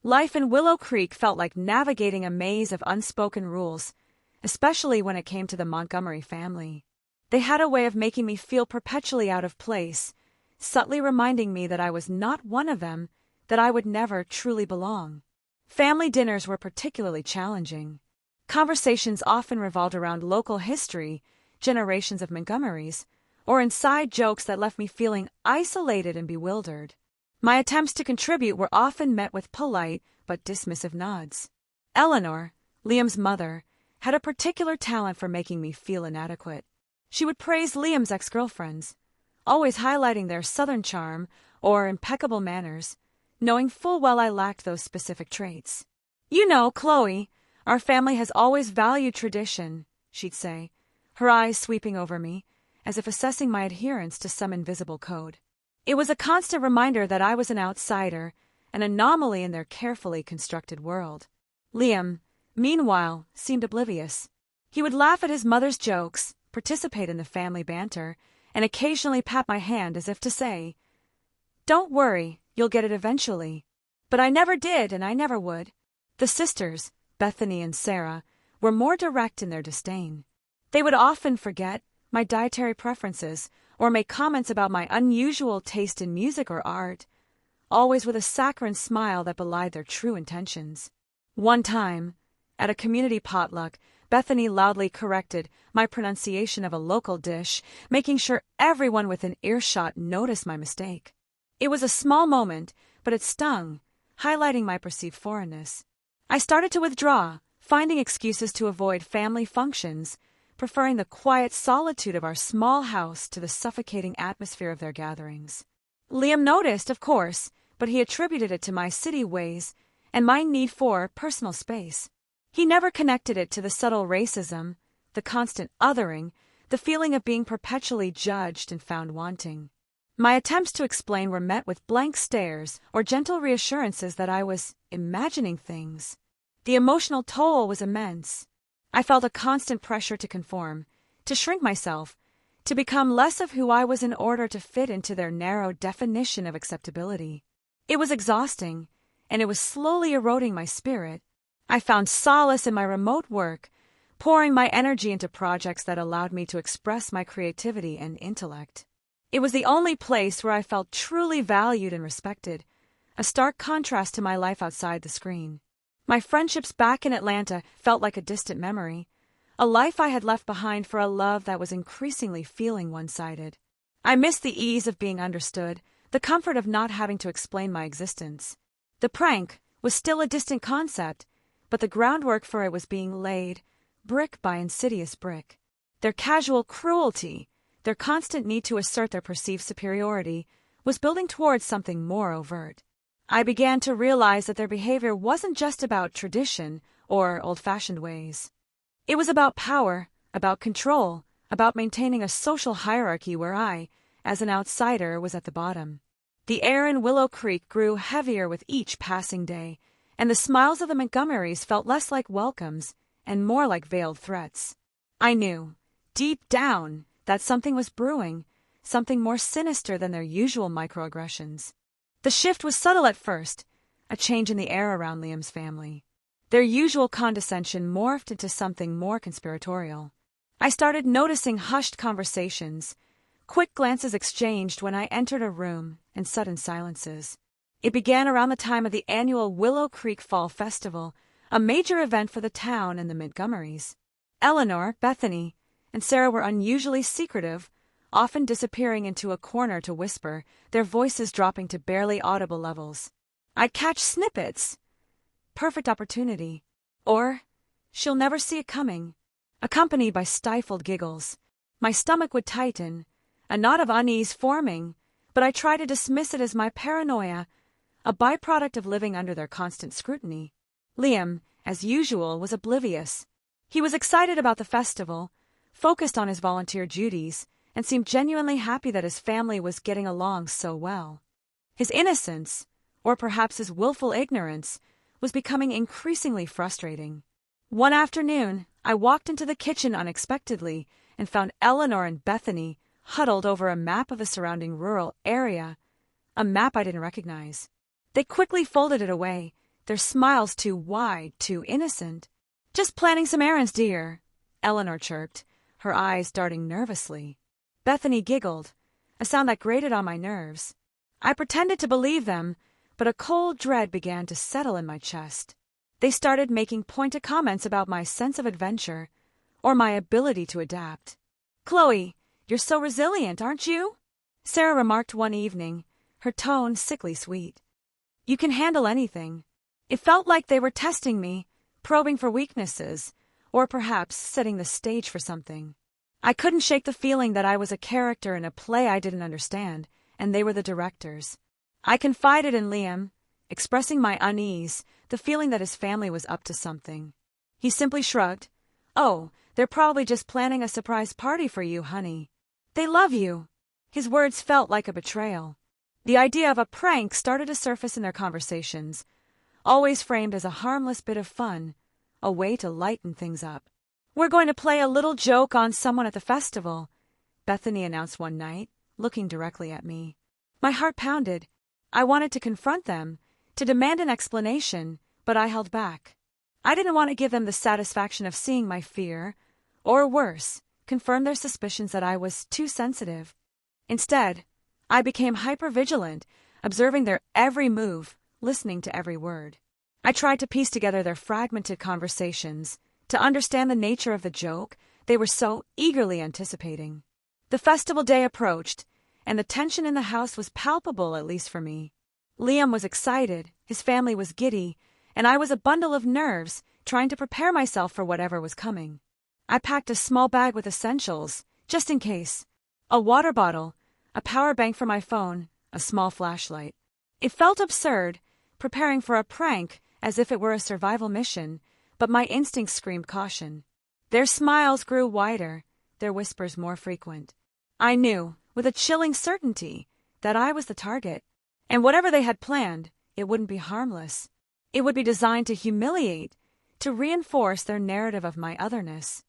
Life in Willow Creek felt like navigating a maze of unspoken rules, especially when it came to the Montgomery family. They had a way of making me feel perpetually out of place, subtly reminding me that I was not one of them, that I would never truly belong. Family dinners were particularly challenging. Conversations often revolved around local history, generations of Montgomerys, or inside jokes that left me feeling isolated and bewildered. My attempts to contribute were often met with polite but dismissive nods. Eleanor, Liam's mother, had a particular talent for making me feel inadequate. She would praise Liam's ex-girlfriends, always highlighting their southern charm or impeccable manners, knowing full well I lacked those specific traits. "You know, Chloe, our family has always valued tradition," she'd say, her eyes sweeping over me, as if assessing my adherence to some invisible code. It was a constant reminder that I was an outsider, an anomaly in their carefully constructed world. Liam, meanwhile, seemed oblivious. He would laugh at his mother's jokes, participate in the family banter, and occasionally pat my hand as if to say, "Don't worry, you'll get it eventually." But I never did, and I never would. The sisters, Bethany and Sarah, were more direct in their disdain. They would often forget my dietary preferences or make comments about my unusual taste in music or art, always with a saccharine smile that belied their true intentions. One time, at a community potluck, Bethany loudly corrected my pronunciation of a local dish, making sure everyone within earshot noticed my mistake. It was a small moment, but it stung, highlighting my perceived foreignness. I started to withdraw, finding excuses to avoid family functions, preferring the quiet solitude of our small house to the suffocating atmosphere of their gatherings. Liam noticed, of course, but he attributed it to my city ways and my need for personal space. He never connected it to the subtle racism, the constant othering, the feeling of being perpetually judged and found wanting. My attempts to explain were met with blank stares or gentle reassurances that I was imagining things. The emotional toll was immense. I felt a constant pressure to conform, to shrink myself, to become less of who I was in order to fit into their narrow definition of acceptability. It was exhausting, and it was slowly eroding my spirit. I found solace in my remote work, pouring my energy into projects that allowed me to express my creativity and intellect. It was the only place where I felt truly valued and respected, a stark contrast to my life outside the screen. My friendships back in Atlanta felt like a distant memory, a life I had left behind for a love that was increasingly feeling one-sided. I missed the ease of being understood, the comfort of not having to explain my existence. The prank was still a distant concept, but the groundwork for it was being laid, brick by insidious brick. Their casual cruelty, their constant need to assert their perceived superiority, was building towards something more overt. I began to realize that their behavior wasn't just about tradition or old-fashioned ways. It was about power, about control, about maintaining a social hierarchy where I, as an outsider, was at the bottom. The air in Willow Creek grew heavier with each passing day, and the smiles of the Montgomerys felt less like welcomes and more like veiled threats. I knew, deep down, that something was brewing, something more sinister than their usual microaggressions. The shift was subtle at first, a change in the air around Liam's family. Their usual condescension morphed into something more conspiratorial. I started noticing hushed conversations, quick glances exchanged when I entered a room, and sudden silences. It began around the time of the annual Willow Creek Fall Festival, a major event for the town and the Montgomerys. Eleanor, Bethany, and Sarah were unusually secretive, often disappearing into a corner to whisper, their voices dropping to barely audible levels. I'd catch snippets. Perfect opportunity. Or, she'll never see it coming. Accompanied by stifled giggles. My stomach would tighten, a knot of unease forming, but I tried to dismiss it as my paranoia, a byproduct of living under their constant scrutiny. Liam, as usual, was oblivious. He was excited about the festival, focused on his volunteer duties, and seemed genuinely happy that his family was getting along so well. His innocence, or perhaps his willful ignorance, was becoming increasingly frustrating. One afternoon, I walked into the kitchen unexpectedly and found Eleanor and Bethany huddled over a map of the surrounding rural area, a map I didn't recognize. They quickly folded it away, their smiles too wide, too innocent. "Just planning some errands, dear," Eleanor chirped, her eyes darting nervously. Bethany giggled, a sound that grated on my nerves. I pretended to believe them, but a cold dread began to settle in my chest. They started making pointed comments about my sense of adventure, or my ability to adapt. "Chloe, you're so resilient, aren't you?" Sarah remarked one evening, her tone sickly sweet. "You can handle anything." It felt like they were testing me, probing for weaknesses, or perhaps setting the stage for something. I couldn't shake the feeling that I was a character in a play I didn't understand, and they were the directors. I confided in Liam, expressing my unease, the feeling that his family was up to something. He simply shrugged. "Oh, they're probably just planning a surprise party for you, honey. They love you." His words felt like a betrayal. The idea of a prank started to surface in their conversations, always framed as a harmless bit of fun, a way to lighten things up. "We're going to play a little joke on someone at the festival," Bethany announced one night, looking directly at me. My heart pounded. I wanted to confront them, to demand an explanation, but I held back. I didn't want to give them the satisfaction of seeing my fear, or worse, confirm their suspicions that I was too sensitive. Instead, I became hypervigilant, observing their every move, listening to every word. I tried to piece together their fragmented conversations, to understand the nature of the joke they were so eagerly anticipating. The festival day approached, and the tension in the house was palpable, at least for me. Liam was excited, his family was giddy, and I was a bundle of nerves, trying to prepare myself for whatever was coming. I packed a small bag with essentials, just in case. A water bottle, a power bank for my phone, a small flashlight. It felt absurd, preparing for a prank as if it were a survival mission, but my instincts screamed caution. Their smiles grew wider, their whispers more frequent. I knew, with a chilling certainty, that I was the target, and whatever they had planned, it wouldn't be harmless. It would be designed to humiliate, to reinforce their narrative of my otherness.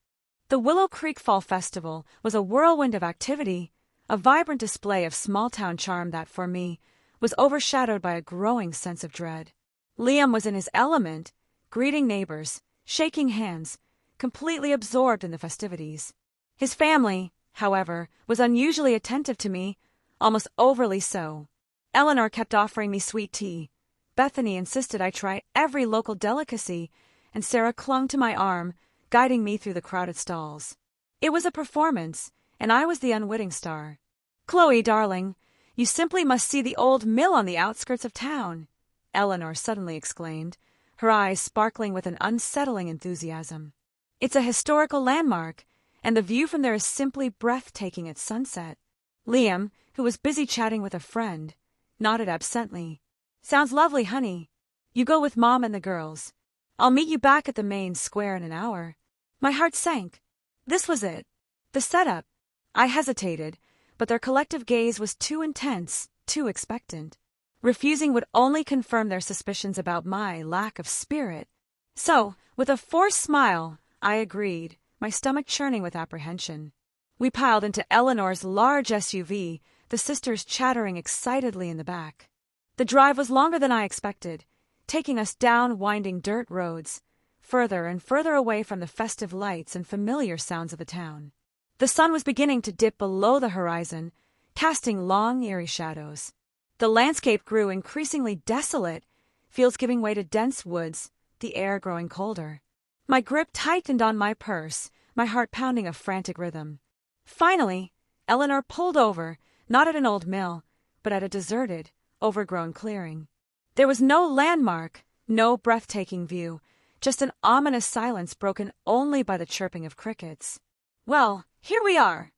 The Willow Creek Fall Festival was a whirlwind of activity, a vibrant display of small-town charm that, for me, was overshadowed by a growing sense of dread. Liam was in his element, greeting neighbors, shaking hands, completely absorbed in the festivities. His family, however, was unusually attentive to me, almost overly so. Eleanor kept offering me sweet tea. Bethany insisted I try every local delicacy, and Sarah clung to my arm, guiding me through the crowded stalls. It was a performance, and I was the unwitting star. "Chloe, darling, you simply must see the old mill on the outskirts of town," Eleanor suddenly exclaimed, her eyes sparkling with an unsettling enthusiasm. "It's a historical landmark, and the view from there is simply breathtaking at sunset." Liam, who was busy chatting with a friend, nodded absently. "Sounds lovely, honey. You go with Mom and the girls. I'll meet you back at the main square in an hour." My heart sank. This was it. The setup. I hesitated, but their collective gaze was too intense, too expectant. Refusing would only confirm their suspicions about my lack of spirit. So, with a forced smile, I agreed, my stomach churning with apprehension. We piled into Eleanor's large SUV, the sisters chattering excitedly in the back. The drive was longer than I expected, taking us down winding dirt roads, further and further away from the festive lights and familiar sounds of the town. The sun was beginning to dip below the horizon, casting long, eerie shadows. The landscape grew increasingly desolate, fields giving way to dense woods, the air growing colder. My grip tightened on my purse, my heart pounding a frantic rhythm. Finally, Eleanor pulled over, not at an old mill, but at a deserted, overgrown clearing. There was no landmark, no breathtaking view, just an ominous silence broken only by the chirping of crickets. "Well, here we are,"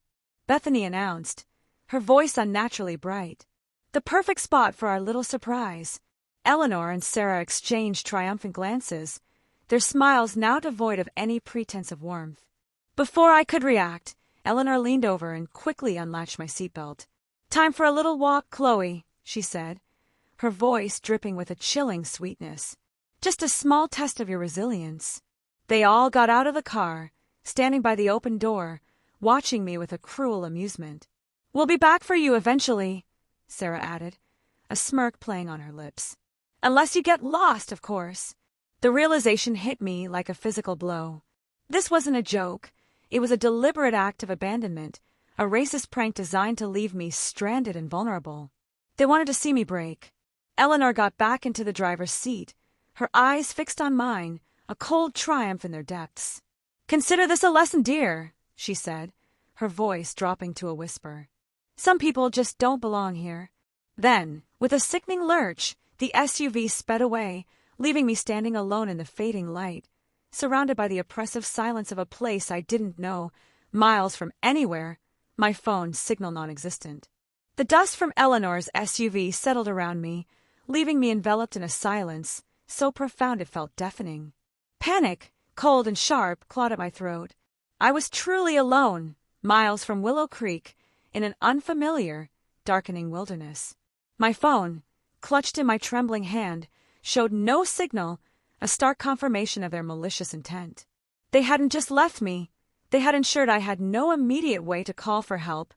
Bethany announced, her voice unnaturally bright. "The perfect spot for our little surprise." Eleanor and Sarah exchanged triumphant glances, their smiles now devoid of any pretense of warmth. Before I could react, Eleanor leaned over and quickly unlatched my seatbelt. "Time for a little walk, Chloe," she said, her voice dripping with a chilling sweetness. "Just a small test of your resilience." They all got out of the car, standing by the open door, watching me with a cruel amusement. "We'll be back for you eventually," Sarah added, a smirk playing on her lips. Unless you get lost, of course. The realization hit me like a physical blow. This wasn't a joke. It was a deliberate act of abandonment, a racist prank designed to leave me stranded and vulnerable. They wanted to see me break. Eleanor got back into the driver's seat, her eyes fixed on mine, a cold triumph in their depths. "Consider this a lesson, dear," she said, her voice dropping to a whisper. "Some people just don't belong here." Then, with a sickening lurch, the SUV sped away, leaving me standing alone in the fading light, surrounded by the oppressive silence of a place I didn't know, miles from anywhere, my phone signal non-existent. The dust from Eleanor's SUV settled around me, leaving me enveloped in a silence so profound it felt deafening. Panic, cold and sharp, clawed at my throat. I was truly alone, miles from Willow Creek, in an unfamiliar, darkening wilderness. My phone, clutched in my trembling hand, showed no signal, a stark confirmation of their malicious intent. They hadn't just left me. They had ensured I had no immediate way to call for help,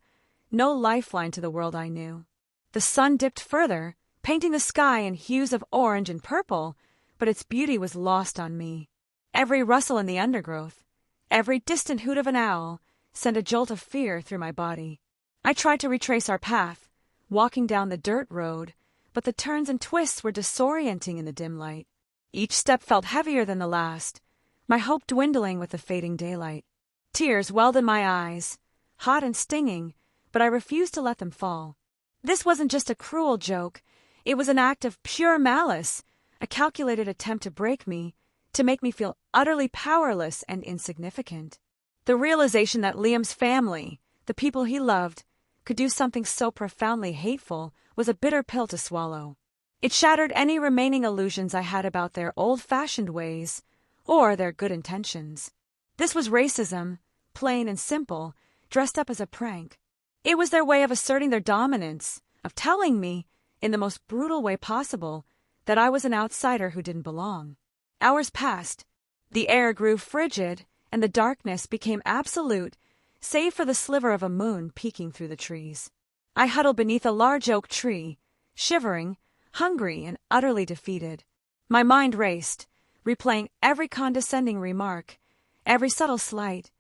no lifeline to the world I knew. The sun dipped further, painting the sky in hues of orange and purple, but its beauty was lost on me. Every rustle in the undergrowth, every distant hoot of an owl, sent a jolt of fear through my body. I tried to retrace our path, walking down the dirt road, but the turns and twists were disorienting in the dim light. Each step felt heavier than the last, my hope dwindling with the fading daylight. Tears welled in my eyes, hot and stinging, but I refused to let them fall. This wasn't just a cruel joke, it was an act of pure malice, a calculated attempt to break me, to make me feel utterly powerless and insignificant. The realization that Liam's family, the people he loved, could do something so profoundly hateful was a bitter pill to swallow. It shattered any remaining illusions I had about their old-fashioned ways or their good intentions. This was racism, plain and simple, dressed up as a prank. It was their way of asserting their dominance, of telling me, in the most brutal way possible, that I was an outsider who didn't belong. Hours passed. The air grew frigid, and the darkness became absolute, save for the sliver of a moon peeking through the trees. I huddled beneath a large oak tree, shivering, hungry and utterly defeated. My mind raced, replaying every condescending remark, every subtle slight,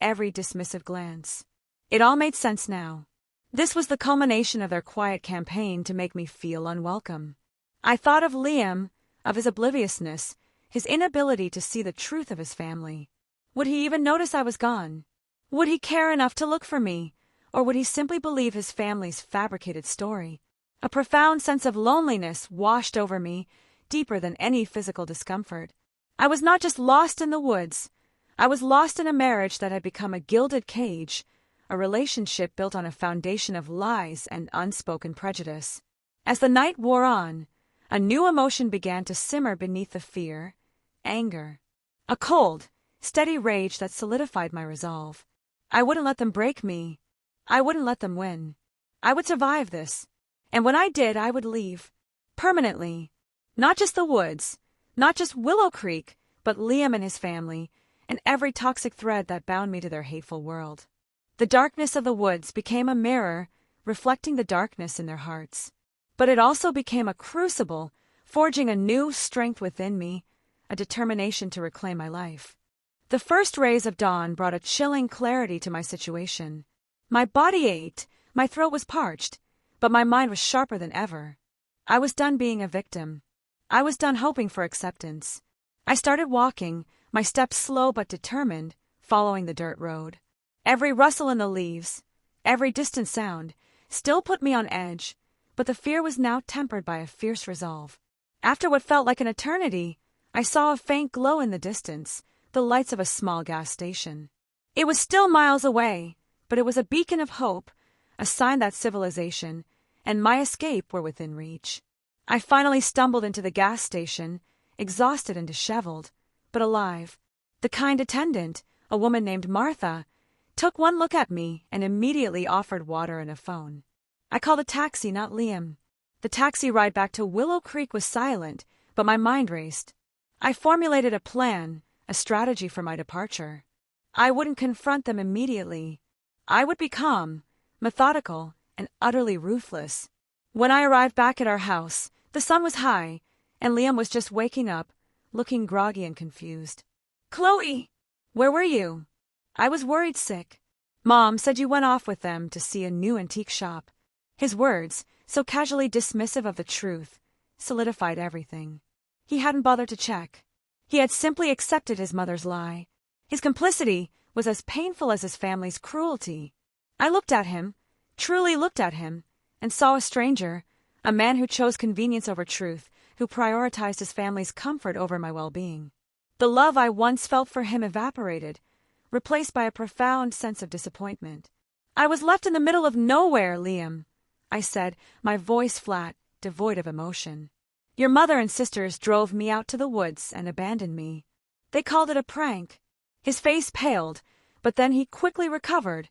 every dismissive glance. It all made sense now. This was the culmination of their quiet campaign to make me feel unwelcome. I thought of Liam, of his obliviousness, his inability to see the truth of his family. Would he even notice I was gone? Would he care enough to look for me, or would he simply believe his family's fabricated story? A profound sense of loneliness washed over me, deeper than any physical discomfort. I was not just lost in the woods. I was lost in a marriage that had become a gilded cage, a relationship built on a foundation of lies and unspoken prejudice. As the night wore on, a new emotion began to simmer beneath the fear, anger. A cold, steady rage that solidified my resolve. I wouldn't let them break me. I wouldn't let them win. I would survive this. And when I did, I would leave. Permanently. Not just the woods, not just Willow Creek, but Liam and his family, and every toxic thread that bound me to their hateful world. The darkness of the woods became a mirror, reflecting the darkness in their hearts. But it also became a crucible, forging a new strength within me, a determination to reclaim my life. The first rays of dawn brought a chilling clarity to my situation. My body ached, my throat was parched, but my mind was sharper than ever. I was done being a victim. I was done hoping for acceptance. I started walking, my steps slow but determined, following the dirt road. Every rustle in the leaves, every distant sound, still put me on edge, but the fear was now tempered by a fierce resolve. After what felt like an eternity, I saw a faint glow in the distance, the lights of a small gas station. It was still miles away, but it was a beacon of hope, a sign that civilization and my escape were within reach. I finally stumbled into the gas station, exhausted and disheveled, but alive. The kind attendant, a woman named Martha, took one look at me and immediately offered water and a phone. I called a taxi, not Liam. The taxi ride back to Willow Creek was silent, but my mind raced. I formulated a plan, a strategy for my departure. I wouldn't confront them immediately. I would be calm, methodical, and utterly ruthless. When I arrived back at our house, the sun was high, and Liam was just waking up, looking groggy and confused. "Chloe! Where were you?" "I was worried sick. Mom said you went off with them to see a new antique shop." His words, so casually dismissive of the truth, solidified everything. He hadn't bothered to check. He had simply accepted his mother's lie. His complicity was as painful as his family's cruelty. I looked at him, truly looked at him, and saw a stranger, a man who chose convenience over truth, who prioritized his family's comfort over my well-being. The love I once felt for him evaporated, replaced by a profound sense of disappointment. "I was left in the middle of nowhere, Liam," I said, my voice flat, devoid of emotion. "Your mother and sisters drove me out to the woods and abandoned me. They called it a prank." His face paled, but then he quickly recovered,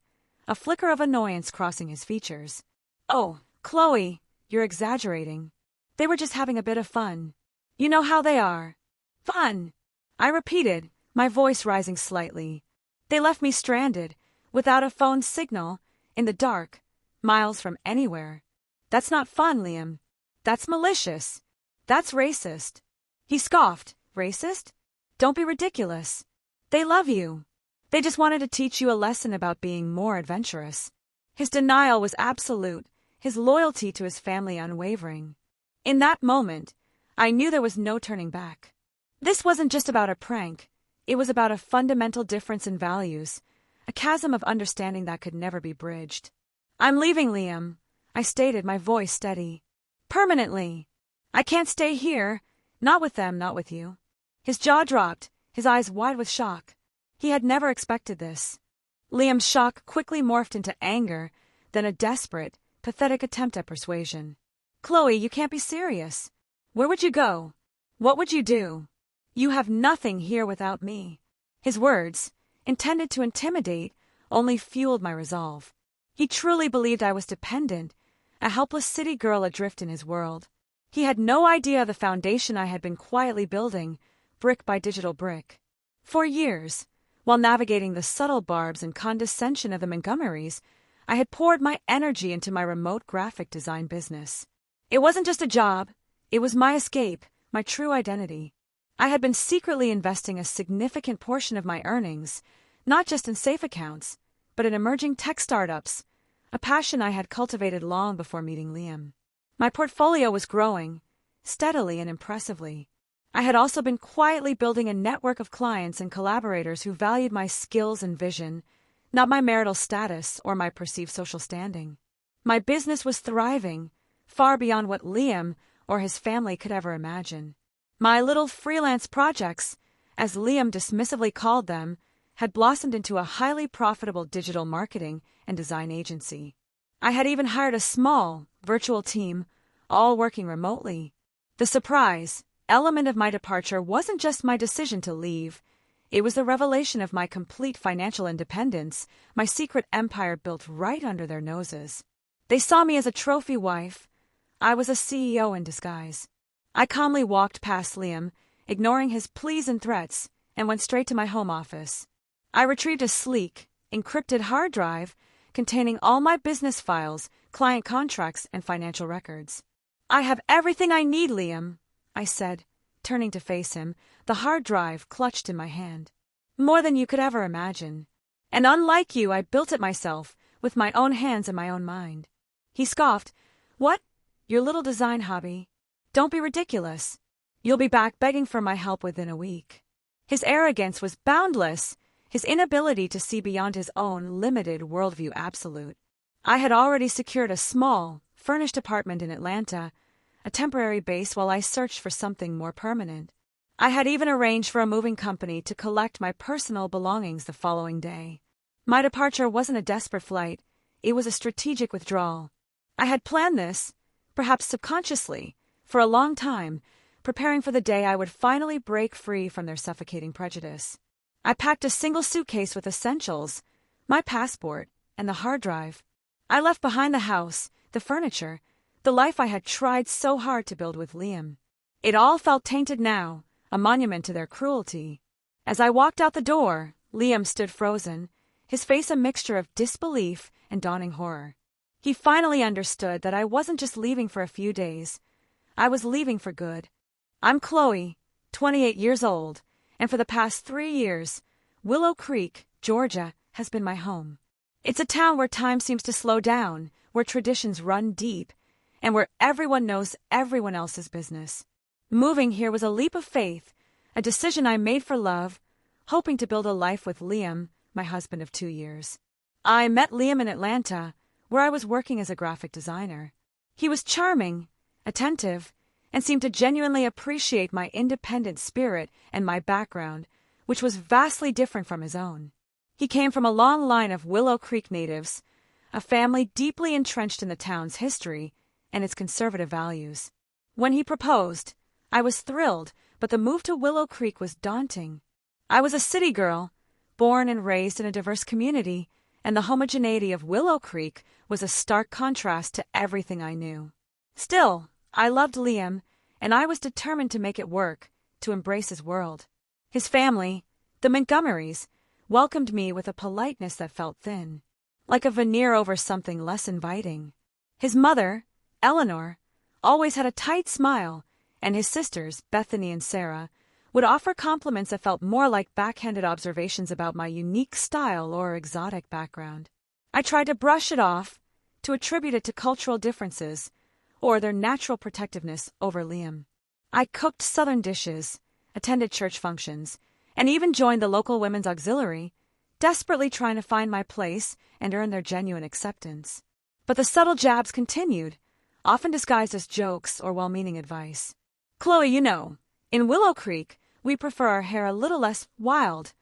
a flicker of annoyance crossing his features. "Oh, Chloe, you're exaggerating. They were just having a bit of fun. You know how they are." "Fun," I repeated, my voice rising slightly. "They left me stranded, without a phone signal, in the dark, miles from anywhere. That's not fun, Liam. That's malicious. That's racist." He scoffed. "Racist? Don't be ridiculous. They love you. They just wanted to teach you a lesson about being more adventurous." His denial was absolute, his loyalty to his family unwavering. In that moment, I knew there was no turning back. This wasn't just about a prank. It was about a fundamental difference in values, a chasm of understanding that could never be bridged. "I'm leaving, Liam," I stated, my voice steady. "Permanently. I can't stay here. Not with them, not with you." His jaw dropped, his eyes wide with shock. He had never expected this. Liam's shock quickly morphed into anger, then a desperate, pathetic attempt at persuasion. "Chloe, you can't be serious. Where would you go? What would you do? You have nothing here without me." His words, intended to intimidate, only fueled my resolve. He truly believed I was dependent, a helpless city girl adrift in his world. He had no idea of the foundation I had been quietly building, brick by digital brick. For years, while navigating the subtle barbs and condescension of the Montgomerys, I had poured my energy into my remote graphic design business. It wasn't just a job, it was my escape, my true identity. I had been secretly investing a significant portion of my earnings, not just in safe accounts, but in emerging tech startups, a passion I had cultivated long before meeting Liam. My portfolio was growing, steadily and impressively. I had also been quietly building a network of clients and collaborators who valued my skills and vision, not my marital status or my perceived social standing. My business was thriving, far beyond what Liam or his family could ever imagine. My little freelance projects, as Liam dismissively called them, had blossomed into a highly profitable digital marketing and design agency. I had even hired a small, virtual team, all working remotely. The surprise element of my departure wasn't just my decision to leave. It was the revelation of my complete financial independence, my secret empire built right under their noses. They saw me as a trophy wife. I was a CEO in disguise. I calmly walked past Liam, ignoring his pleas and threats, and went straight to my home office. I retrieved a sleek, encrypted hard drive containing all my business files, client contracts, and financial records. "I have everything I need, Liam," I said, turning to face him, the hard drive clutched in my hand. "More than you could ever imagine. And unlike you, I built it myself, with my own hands and my own mind." He scoffed. "What? Your little design hobby? Don't be ridiculous. You'll be back begging for my help within a week." His arrogance was boundless, his inability to see beyond his own limited worldview absolute. I had already secured a small, furnished apartment in Atlanta, a temporary base while I searched for something more permanent. I had even arranged for a moving company to collect my personal belongings the following day. My departure wasn't a desperate flight, it was a strategic withdrawal. I had planned this, perhaps subconsciously, for a long time, preparing for the day I would finally break free from their suffocating prejudice. I packed a single suitcase with essentials, my passport, and the hard drive. I left behind the house, the furniture, the life I had tried so hard to build with Liam. It all felt tainted now, a monument to their cruelty. As I walked out the door, Liam stood frozen, his face a mixture of disbelief and dawning horror. He finally understood that I wasn't just leaving for a few days. I was leaving for good. I'm Chloe, 28 years old, and for the past 3 years, Willow Creek, Georgia, has been my home. It's a town where time seems to slow down, where traditions run deep, and where everyone knows everyone else's business. Moving here was a leap of faith, a decision I made for love, hoping to build a life with Liam, my husband of 2 years. I met Liam in Atlanta, where I was working as a graphic designer. He was charming, attentive, and seemed to genuinely appreciate my independent spirit and my background, which was vastly different from his own. He came from a long line of Willow Creek natives, a family deeply entrenched in the town's history and its conservative values. When he proposed, I was thrilled, but the move to Willow Creek was daunting. I was a city girl, born and raised in a diverse community, and the homogeneity of Willow Creek was a stark contrast to everything I knew. Still, I loved Liam, and I was determined to make it work, to embrace his world. His family, the Montgomerys, welcomed me with a politeness that felt thin, like a veneer over something less inviting. His mother, Eleanor, always had a tight smile, and his sisters, Bethany and Sarah, would offer compliments that felt more like backhanded observations about my unique style or exotic background. I tried to brush it off, to attribute it to cultural differences, or their natural protectiveness over Liam. I cooked Southern dishes, attended church functions, and even joined the local women's auxiliary, desperately trying to find my place and earn their genuine acceptance. But the subtle jabs continued, often disguised as jokes or well-meaning advice. "Chloe, you know, in Willow Creek, we prefer our hair a little less wild,"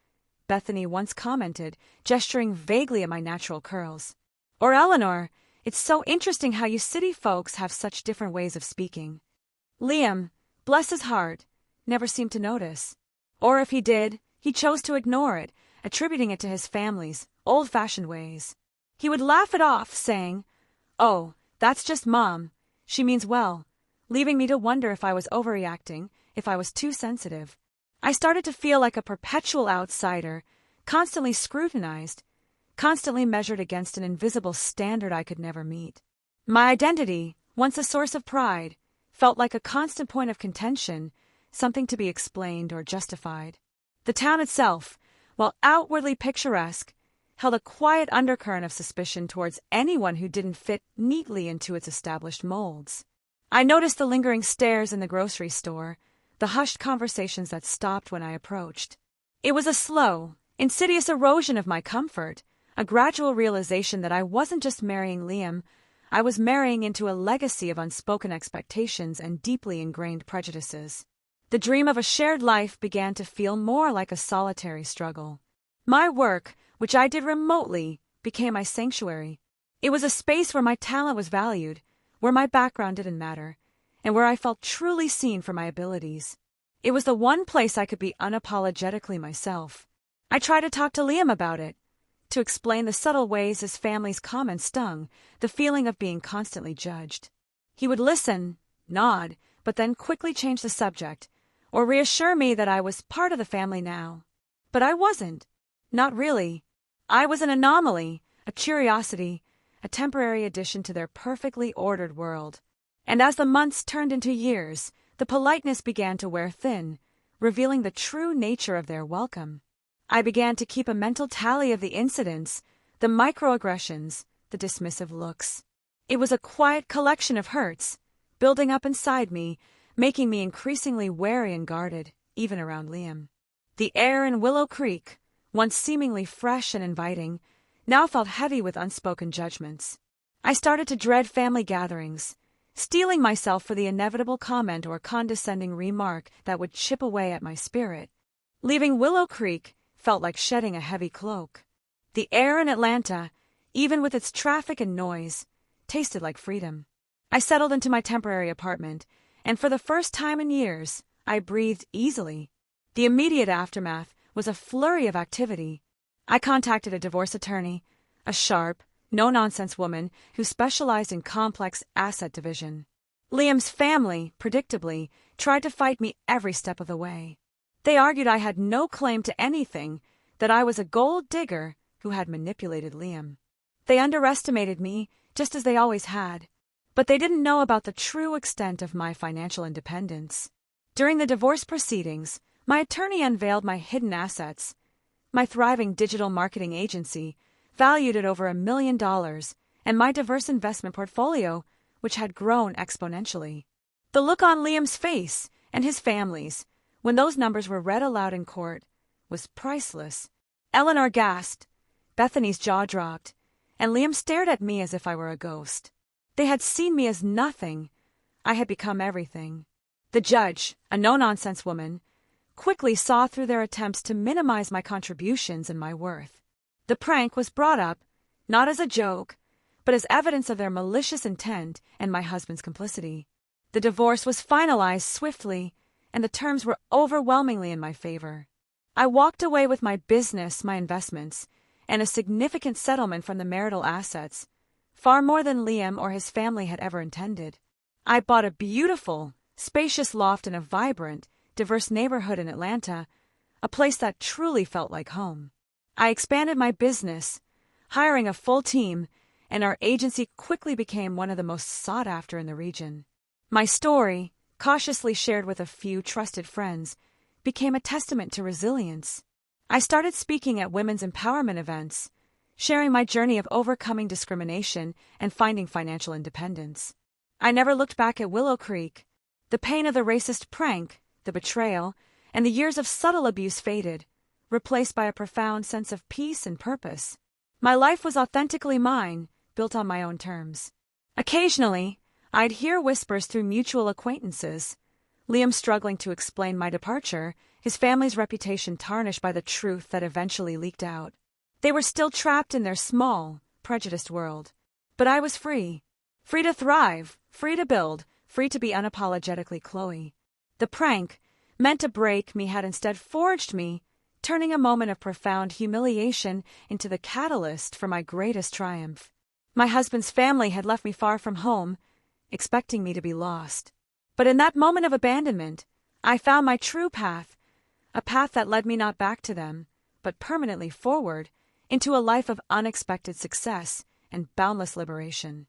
Bethany once commented, gesturing vaguely at my natural curls. Or Eleanor, "It's so interesting how you city folks have such different ways of speaking." Liam, bless his heart, never seemed to notice. Or if he did, he chose to ignore it, attributing it to his family's old-fashioned ways. He would laugh it off, saying, "Oh, that's just Mom. She means well," leaving me to wonder if I was overreacting, if I was too sensitive. I started to feel like a perpetual outsider, constantly scrutinized, constantly measured against an invisible standard I could never meet. My identity, once a source of pride, felt like a constant point of contention, something to be explained or justified. The town itself, while outwardly picturesque, held a quiet undercurrent of suspicion towards anyone who didn't fit neatly into its established molds. I noticed the lingering stares in the grocery store, the hushed conversations that stopped when I approached. It was a slow, insidious erosion of my comfort, a gradual realization that I wasn't just marrying Liam, I was marrying into a legacy of unspoken expectations and deeply ingrained prejudices. The dream of a shared life began to feel more like a solitary struggle. My work, which I did remotely, became my sanctuary. It was a space where my talent was valued, where my background didn't matter, and where I felt truly seen for my abilities. It was the one place I could be unapologetically myself. I tried to talk to Liam about it, to explain the subtle ways his family's comments stung, the feeling of being constantly judged. He would listen, nod, but then quickly change the subject, or reassure me that I was part of the family now. But I wasn't. Not really. I was an anomaly, a curiosity, a temporary addition to their perfectly ordered world. And as the months turned into years, the politeness began to wear thin, revealing the true nature of their welcome. I began to keep a mental tally of the incidents, the microaggressions, the dismissive looks. It was a quiet collection of hurts, building up inside me, making me increasingly wary and guarded, even around Liam. The air in Willow Creek, once seemingly fresh and inviting, now felt heavy with unspoken judgments. I started to dread family gatherings, steeling myself for the inevitable comment or condescending remark that would chip away at my spirit. Leaving Willow Creek felt like shedding a heavy cloak. The air in Atlanta, even with its traffic and noise, tasted like freedom. I settled into my temporary apartment, and for the first time in years, I breathed easily. The immediate aftermath was a flurry of activity. I contacted a divorce attorney, a sharp, no-nonsense woman who specialized in complex asset division. Liam's family, predictably, tried to fight me every step of the way. They argued I had no claim to anything, that I was a gold digger who had manipulated Liam. They underestimated me, just as they always had, but they didn't know about the true extent of my financial independence. During the divorce proceedings, my attorney unveiled my hidden assets. My thriving digital marketing agency, valued at over $1 million, and my diverse investment portfolio, which had grown exponentially. The look on Liam's face and his family's, when those numbers were read aloud in court, was priceless. Eleanor gasped, Bethany's jaw dropped, and Liam stared at me as if I were a ghost. They had seen me as nothing. I had become everything. The judge, a no-nonsense woman, quickly saw through their attempts to minimize my contributions and my worth. The prank was brought up, not as a joke, but as evidence of their malicious intent and my husband's complicity. The divorce was finalized swiftly, and the terms were overwhelmingly in my favor. I walked away with my business, my investments, and a significant settlement from the marital assets, far more than Liam or his family had ever intended. I bought a beautiful, spacious loft in a vibrant, diverse neighborhood in Atlanta, a place that truly felt like home. I expanded my business, hiring a full team, and our agency quickly became one of the most sought after in the region. My story, cautiously shared with a few trusted friends, became a testament to resilience. I started speaking at women's empowerment events, sharing my journey of overcoming discrimination and finding financial independence. I never looked back at Willow Creek. The pain of the racist prank, the betrayal, and the years of subtle abuse faded, replaced by a profound sense of peace and purpose. My life was authentically mine, built on my own terms. Occasionally, I'd hear whispers through mutual acquaintances. Liam struggling to explain my departure, his family's reputation tarnished by the truth that eventually leaked out. They were still trapped in their small, prejudiced world. But I was free. Free to thrive, free to build, free to be unapologetically Chloe. The prank, meant to break me, had instead forged me, turning a moment of profound humiliation into the catalyst for my greatest triumph. My husband's family had left me far from home, expecting me to be lost. But in that moment of abandonment, I found my true path, a path that led me not back to them, but permanently forward into a life of unexpected success and boundless liberation.